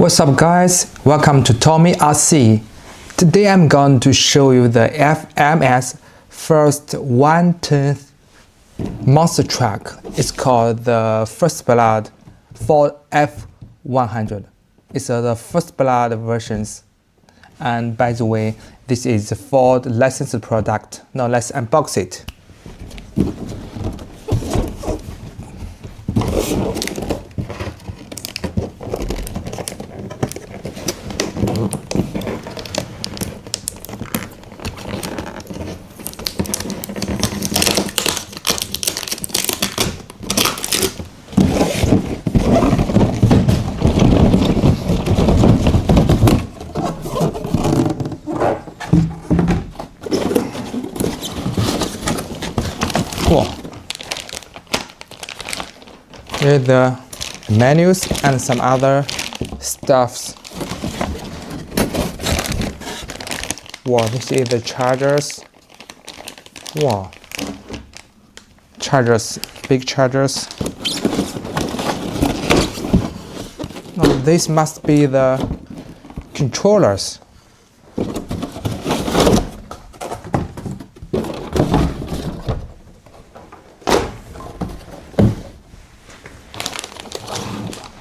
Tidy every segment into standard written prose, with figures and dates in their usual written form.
What's up guys, welcome to Tommy RC. Today I'm going to show you the FMS first 1/10 monster truck. It's called the First Blood Ford F100. It's the First Blood versions. And by the way, this is a Ford licensed product. Now let's unbox it. Cool. Here are the menus and some other stuffs. Wow, this is the chargers. Wow. Chargers, big chargers. Now this must be the controllers.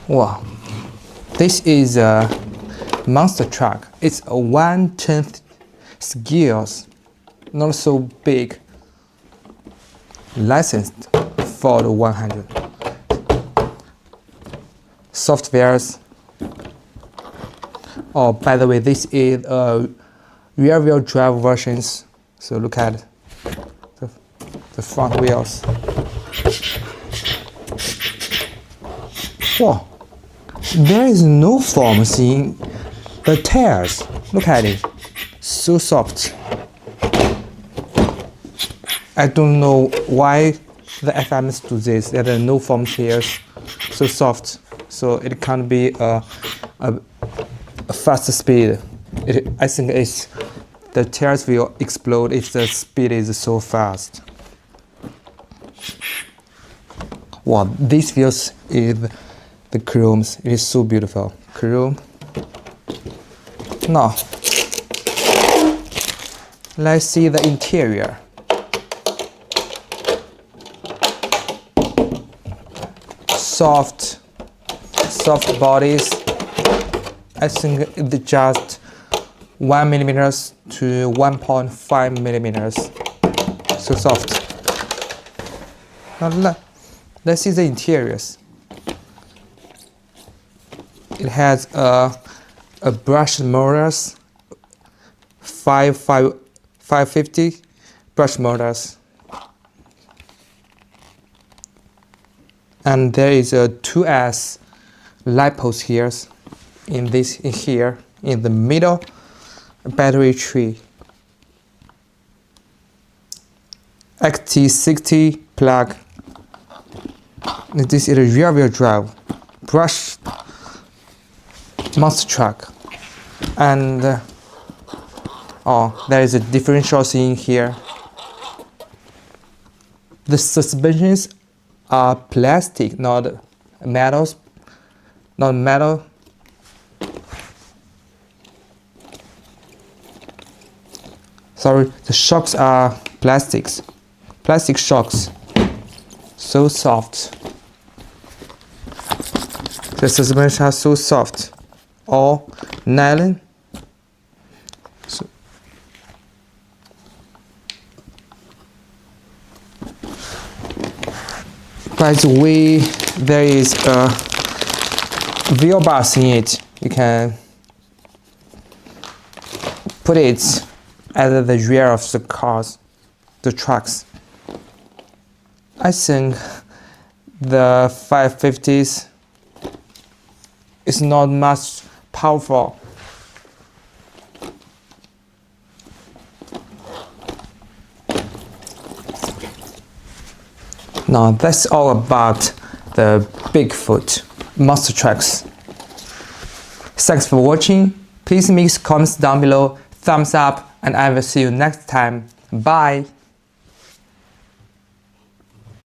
Wow, this is a monster truck. It's a 1/10 scales, not so big. Licensed for the 100. Softwares. Oh, by the way, this is a rear-wheel drive versions. So look at the front wheels. Wow. There is no foams in the tires. Look at it. So soft. I don't know why the FMS do this. There are no foam tires. So soft. So it can't be a fast speed. I think it's the tires will explode if the speed is so fast. Wow, this wheels is the chromes. It is so beautiful. Chrome. Now, let's see the interior. Soft bodies. I think it's just 1 mm to 1.5 mm. So soft. Now let's see the interiors. It has a brushed motors, 550 brush motors, and there is a 2S light post here. In here, in the middle, a battery tree. XT60 plug. This is a rear-wheel drive, brushed monster truck, and there is a differentials in here. The suspensions are plastic, not metal. Sorry, the shocks are plastics. Plastic shocks. So soft. The suspensions are so soft. All nylon. So, by the way, there is a wheel bars in it. You can put it at the rear of the cars, the trucks. I think the 550s is not much powerful. Now that's all about the Bigfoot monster trucks. Thanks for watching. Please make comments down below, thumbs up, and I will see you next time. Bye.